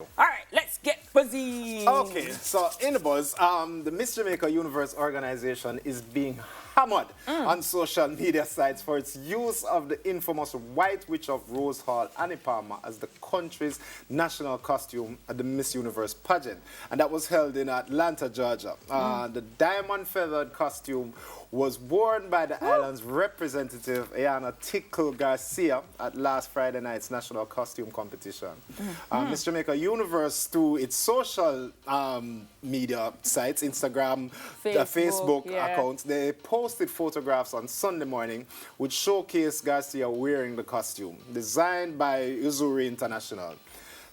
All right, let's get fuzzy. Okay, so in the buzz, the Miss Jamaica Universe organization is being hammered on social media sites for its use of the infamous White Witch of Rose Hall, Annie Palmer, as the country's national costume at the Miss Universe pageant. And that was held in Atlanta, Georgia. The diamond-feathered costume was worn by the island's representative, Ayana Tickle Garcia, at last Friday night's national costume competition. Miss Jamaica Universe, through its social media sites, Instagram, Facebook accounts, they posted photographs on Sunday morning which showcased Garcia wearing the costume, designed by Uzuri International.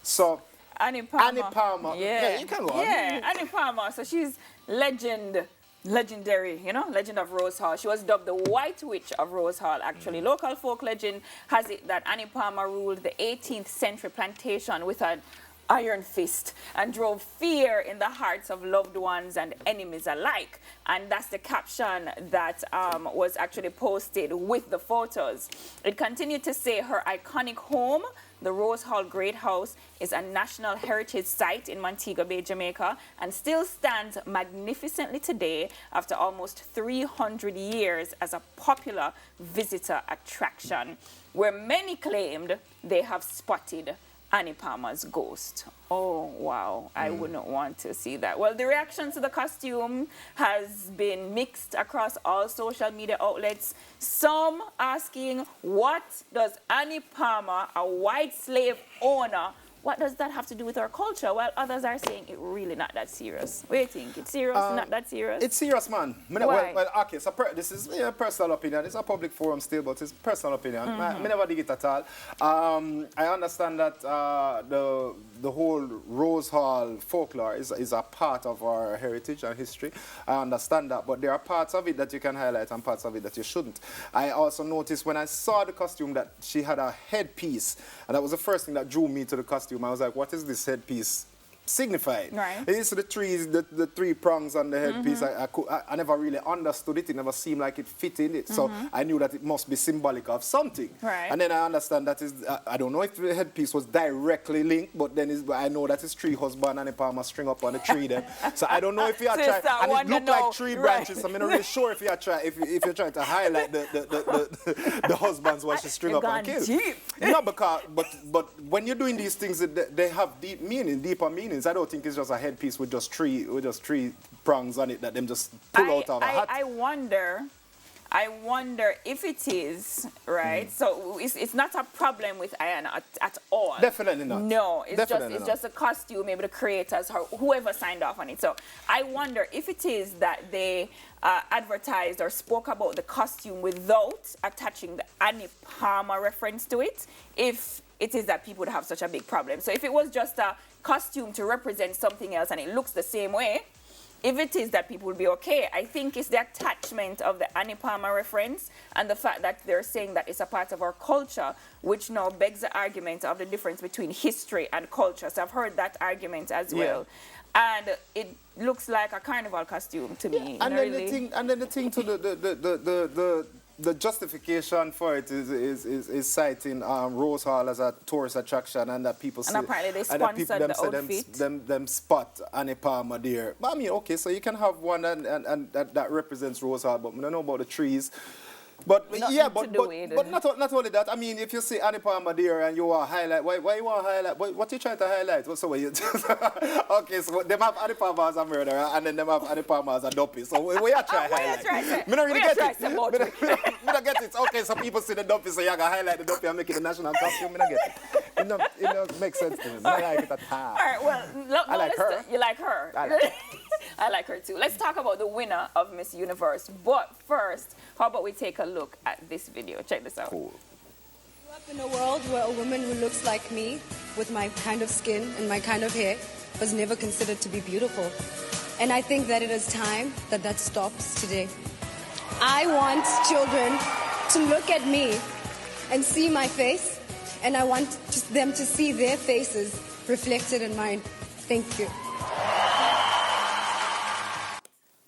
So, Annie Palmer. Annie Palmer. Yeah, you can go on. Yeah, Annie Palmer. So she's legendary, you know, legend of Rose Hall. She was dubbed the White Witch of Rose Hall, actually. Local folk legend has it that Annie Palmer ruled the 18th century plantation with an iron fist and drove fear in the hearts of loved ones and enemies alike. And that's the caption that was actually posted with the photos. It continued to say her iconic home, the Rose Hall Great House, is a National Heritage Site in Montego Bay, Jamaica, and still stands magnificently today after almost 300 years as a popular visitor attraction, where many claimed they have spotted Annie Palmer's ghost. Oh, wow. I wouldn't want to see that. Well, the reaction to the costume has been mixed across all social media outlets. Some asking, what does Annie Palmer, a white slave owner, what does that have to do with our culture? While others are saying it really not that serious. What do you think? It's serious, not that serious? It's serious, man. Why? Well, okay, so this is a personal opinion. It's a public forum still, but it's personal opinion. I never dig it at all. I understand that the whole Rose Hall folklore is a part of our heritage and history. I understand that, but there are parts of it that you can highlight and parts of it that you shouldn't. I also noticed when I saw the costume that she had a headpiece, and that was the first thing that drew me to the costume. I was like, what is this headpiece signifying? Right. It's the three prongs on the headpiece. I never really understood it. It never seemed like it fit in it. So I knew that it must be symbolic of something. Right. And then I understand that is, I don't know if the headpiece was directly linked, but then I know that it's three husband and a palmer string up on the tree then. So I don't know if you are trying, and it looked like tree branches. So I'm not really sure if you are trying, if you're trying to highlight the husbands what she string up and kill. Deep. No, because but when you're doing these things, they have deeper meanings. I don't think it's just a headpiece with just three prongs on it that them just pull out of a hat. I wonder if it is, right? So it's not a problem with Ayana at all. Definitely not. No, it's Definitely just a costume, maybe the creators, whoever signed off on it. So I wonder if it is that they advertised or spoke about the costume without attaching the Annie Palmer reference to it, if it is that people would have such a big problem. So if it was just a costume to represent something else and it looks the same way, if it is that people would be okay, I think it's the attachment of the Annie Palmer reference and the fact that they're saying that it's a part of our culture, which now begs the argument of the difference between history and culture. So I've heard that argument as well. And it looks like a carnival costume to me. And then the thing to the justification for it is citing Rose Hall as a tourist attraction, and that people see, and apparently they sponsored the outfit. Them spot Annie Palmer there. But I mean, okay, so you can have one and that represents Rose Hall, but I don't know about the trees. But yeah, but not only that. I mean, if you see Annie Palmer there and you want to highlight, why you want to highlight? What you trying to highlight? So what you okay, so them have Annie Palmer as a murderer and then them have Annie Palmer as a dopey. So what you try to highlight? Me not really get it. Me not get it. Okay, so people see the dopey, so you gotta highlight the dopey and make it the national costume. Me not get it. It don't make sense to me. I like it at all. All right, well, I like her. You like her. I like her. I like her too. Let's talk about the winner of Miss Universe. But first, how about we take a look at this video? Check this out. Cool. I grew up in a world where a woman who looks like me, with my kind of skin and my kind of hair, was never considered to be beautiful. And I think that it is time that that stops today. I want children to look at me and see my face, and I want them to see their faces reflected in mine. Thank you.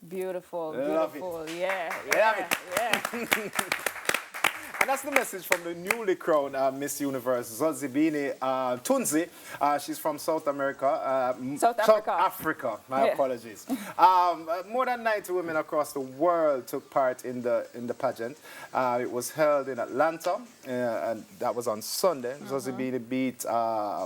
Beautiful, Love beautiful. it. Yeah. Love it. Yeah. that's the message from the newly crowned Miss Universe, Zozibini Tunzi. She's from South America. South Africa. My apologies. More than 90 women across the world took part in the pageant. It was held in Atlanta, and that was on Sunday. Zozibini beat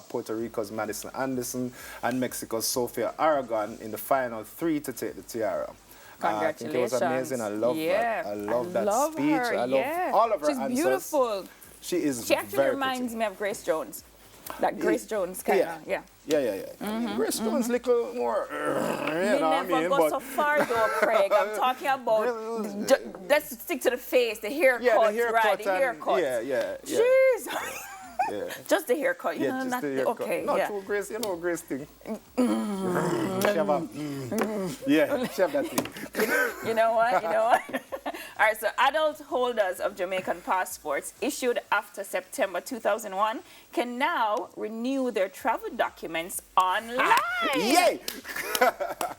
Puerto Rico's Madison Anderson and Mexico's Sofia Aragon in the final 3 to take the tiara. Congratulations. I think it was amazing. I love that. I love that speech. Her, I love all of her answers. She's beautiful. She is She actually very reminds pretty. me of Grace Jones. That Grace Jones kind of, Yeah. Grace Jones little more, you know what I mean? Never go so far though, Craig. I'm talking about, let's stick to the face, the haircut, right? The haircut. Yeah. Jeez. Yeah. Just the haircut, you know, just not the haircut. okay. Not too Grace, you know Grace thing. She have she have that thing. You know what? All right, so adult holders of Jamaican passports issued after September 2001 can now renew their travel documents online. Yay!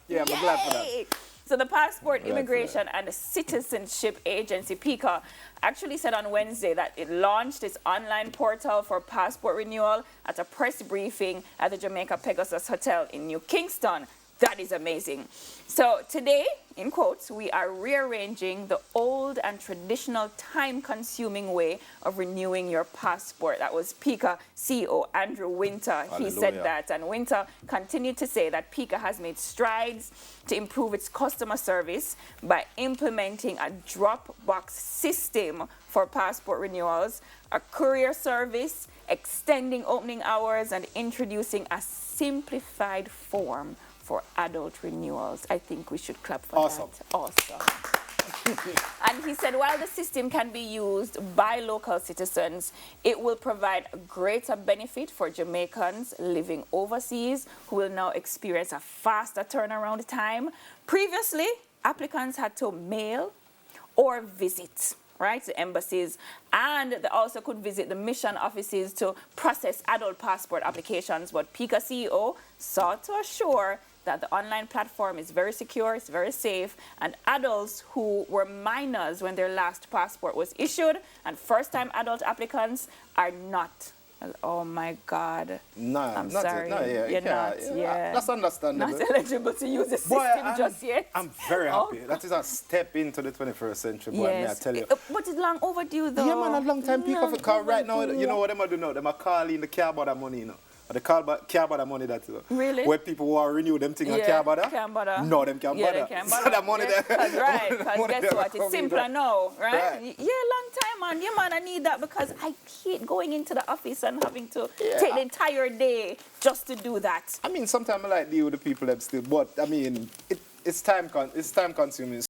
Yeah, I'm glad for that. So the Passport, Immigration and Citizenship Agency, PICA, actually said on Wednesday that it launched its online portal for passport renewal at a press briefing at the Jamaica Pegasus Hotel in New Kingston. That is amazing. So today, in quotes, we are rearranging the old and traditional time-consuming way of renewing your passport. That was PICA CEO Andrew Winter. He said that. And Winter continued to say that PICA has made strides to improve its customer service by implementing a drop-box system for passport renewals, a courier service, extending opening hours, and introducing a simplified form for adult renewals. I think we should clap for that. Awesome. And he said while the system can be used by local citizens, it will provide a greater benefit for Jamaicans living overseas who will now experience a faster turnaround time. Previously, applicants had to mail or visit, right, the embassies, and they also could visit the mission offices to process adult passport applications. But PICA CEO sought to assure that the online platform is very secure, it's very safe, and adults who were minors when their last passport was issued and first-time adult applicants are not. Oh my God. No, I'm sorry. You're not. That's understandable. Not eligible to use the system just yet. I'm very happy. That is a step into the 21st century, boy, may I tell you. But it's long overdue, though. Yeah, man, a long time people for car right now. You know what they do now? They are calling the car about the money, you know. They call care about the money that really? Where people who are renew them things and care about that. Can't bother. No, them can't bother. They can't So bother. that money there. That's right. Because guess what? It's simpler now, right? Right. Yeah, long time, man. Yeah, man, I need that because I hate going into the office and having to take the entire day just to do that. I mean, sometimes I like deal with the people that still, but I mean, it's time consuming.